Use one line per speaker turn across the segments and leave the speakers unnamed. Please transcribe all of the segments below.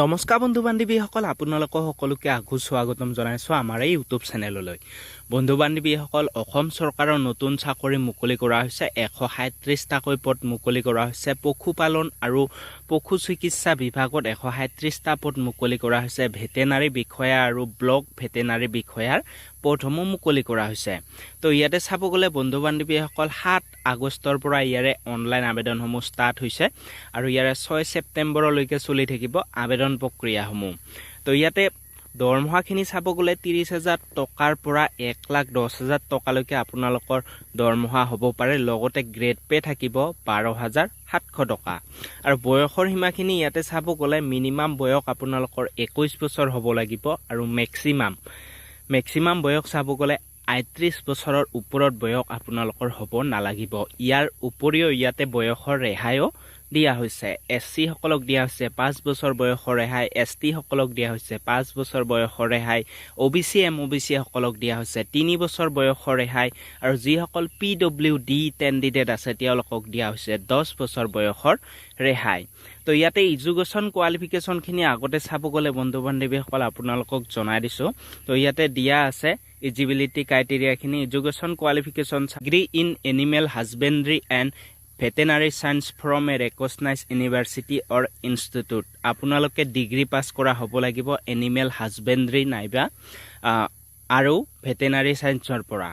নমস্কাৰ বন্ধু বান্ধৱীসকল, আপোনালোকক সকলোকে স্বাগতম জনাইছোঁ আমাৰ এই ইউটিউব চেনেললৈ। বন্ধু বান্ধৱীসকল, অসম চৰকাৰৰ নতুন চাকৰি মুকলি কৰা হৈছে। 137টাকৈ পদ মুকলি কৰা হৈছে। পশুপালন আৰু পশু চিকিৎসা বিভাগত 137টা পদ মুকলি কৰা হৈছে। ভেটেনাৰী বিষয়া আৰু ব্লক ভেটেনাৰী বিষয়াৰ পদসমূহ মুকলি কৰা হৈছে। তো ইয়াতে চাব গ'লে বন্ধু বান্ধৱীসকল 7 আগষ্টৰ পৰা ইয়াৰে অনলাইন আবেদনসমূহ ষ্টাৰ্ট হৈছে আৰু ইয়াৰে 6 ছেপ্টেম্বৰলৈকে চলি থাকিব আবেদন প্ৰক্ৰিয়াসমূহ। তো ইয়াতে দৰমহাখিনি চাব গ'লে 30,000 টকাৰ পৰা 1,10,000 টকালৈকে আপোনালোকৰ দৰমহা হ'ব পাৰে। লগতে গ্ৰেড পে থাকিব 12,700 টকা। আৰু বয়সৰ সীমাখিনি ইয়াতে চাব গ'লে মিনিমাম বয়স আপোনালোকৰ 21 বছৰ হ'ব লাগিব আৰু মেক্সিমাম বয়স চাব গ'লে 38 বছৰৰ ওপৰত বয়স আপোনালোকৰ হ'ব নালাগিব। ইয়াৰ উপৰিও ইয়াতে বয়সৰ ৰেহাইও দিয়া হৈছে। SC সকলক দিয়া হৈছে 5 বছৰ বয়সৰ ৰেহাই, ST সকলক দিয়া হৈছে 5 বছৰ বয়সৰ ৰেহাই, OBC MOBC সকলক দিয়া হৈছে 3 বছৰ বয়সৰ ৰেহাই আৰু যিসকল PWD কেণ্ডিডেট আছে তেওঁলোকক দিয়া হৈছে 10 বছৰ বয়সৰ ৰেহাই। তো ইয়াতে এডুকেশ্যন কোৱালিফিকেশ্যনখিনি আগতে চাব গ'লে বন্ধু বান্ধৱীসকল আপোনালোকক জনাই দিছোঁ। তো ইয়াতে দিয়া আছে এলিজিবিলিটি ক্ৰাইটেৰিয়াখিনি। Education qualification degree in animal husbandry and veterinary science from a recognise university or institute. আপোনালোকে ডিগ্ৰী পাছ কৰা হ'ব লাগিব এনিমেল হাজবেণ্ড্ৰি নাইবা আৰু ভেটেনাৰী চায়েন্সৰ পৰা।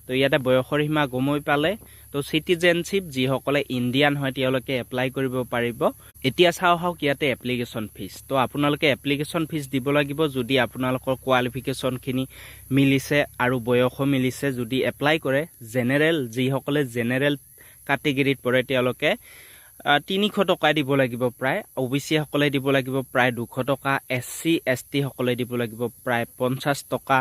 তো ইয়াতে বয়সৰ সীমা গমৈ পালে। তো চিটিজেনশ্বিপ যিসকলে ইণ্ডিয়ান হয় তেওঁলোকে এপ্লাই কৰিব পাৰিব। এতিয়া চাওঁ আহক ইয়াতে এপ্লিকেশ্যন ফিজ। তো আপোনালোকে এপ্লিকেশ্যন ফিজ দিব লাগিব যদি আপোনালোকৰ কোৱালিফিকেশ্যনখিনি মিলিছে আৰু বয়সো মিলিছে। যদি এপ্লাই কৰে যিসকলে জেনেৰেল কেটেগৰীত পৰে তেওঁলোকে 300 টকা দিব লাগিব প্ৰায়। OBC সকলে দিব লাগিব প্ৰায় 200 টকা। SC ST সকলে দিব লাগিব প্ৰায় 50 টকা।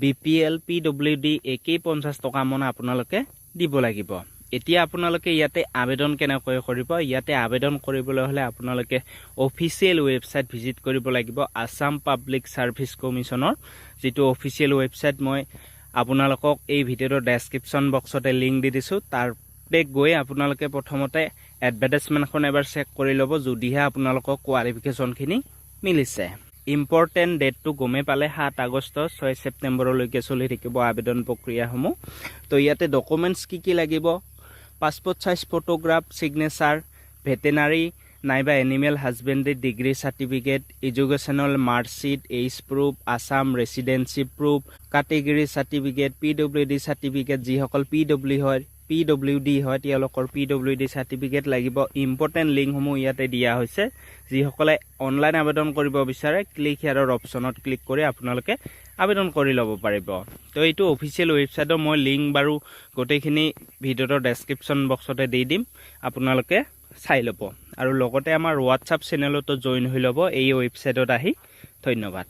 BPL PWD একেই 50 টকা মান আপোনালোকে দিব লাগিব। এতিয়া আপোনালোকে ইয়াতে আবেদন কেনেকৈ কৰিব? ইয়াতে আবেদন কৰিবলৈ হ'লে আপোনালোকে অফিচিয়েল ৱেবছাইট ভিজিট কৰিব লাগিব। আছাম পাব্লিক ছাৰ্ভিচ কমিশ্যনৰ যিটো অফিচিয়েল ৱেবছাইট মই আপোনালোকক এই ভিডিঅ'ৰ ডেছক্ৰিপশ্যন বক্সতে লিংক দি দিছোঁ। তাৰ গৈ আপোনালোকে প্ৰথমতে এডভাৰটাইজমেণ্টখন এবাৰ চেক কৰি ল'ব যদিহে আপোনালোকৰ কোৱালিফিকেশ্যনখিনি মিলিছে। ইম্পৰ্টেণ্ট ডেটটো গমেই পালে 7 আগষ্ট 6 ছেপ্টেম্বৰলৈকে চলি থাকিব আবেদন প্ৰক্ৰিয়াসমূহ। তো ইয়াতে ডকুমেণ্টছ কি লাগিব? Passport size photograph, signature, veterinary নাইবা animal husbandry degree certificate, educational marksheet, age proof, Assam residency proof, category certificate, PWD certificate, যিসকল PWD হয় তেওঁলোকৰ PWD চাৰ্টিফিকেট লাগিব। ইম্পৰ্টেণ্ট লিংকসমূহ ইয়াতে দিয়া হৈছে। যিসকলে অনলাইন আবেদন কৰিব বিচাৰে ক্লিক হিয়াৰৰ অপশ্যনত ক্লিক কৰি আপোনালোকে আবেদন কৰি ল'ব পাৰিব। তো এইটো অফিচিয়েল ৱেবছাইটৰ মই লিংক বাৰু গোটেইখিনি ভিডিঅ'ৰ ডেছক্ৰিপশ্যন বক্সতে দি দিম, আপোনালোকে চাই ল'ব। আৰু লগতে আমাৰ হোৱাটছআপ চেনেলতো জইন হৈ ল'ব এই ৱেবছাইটত আহি। ধন্যবাদ।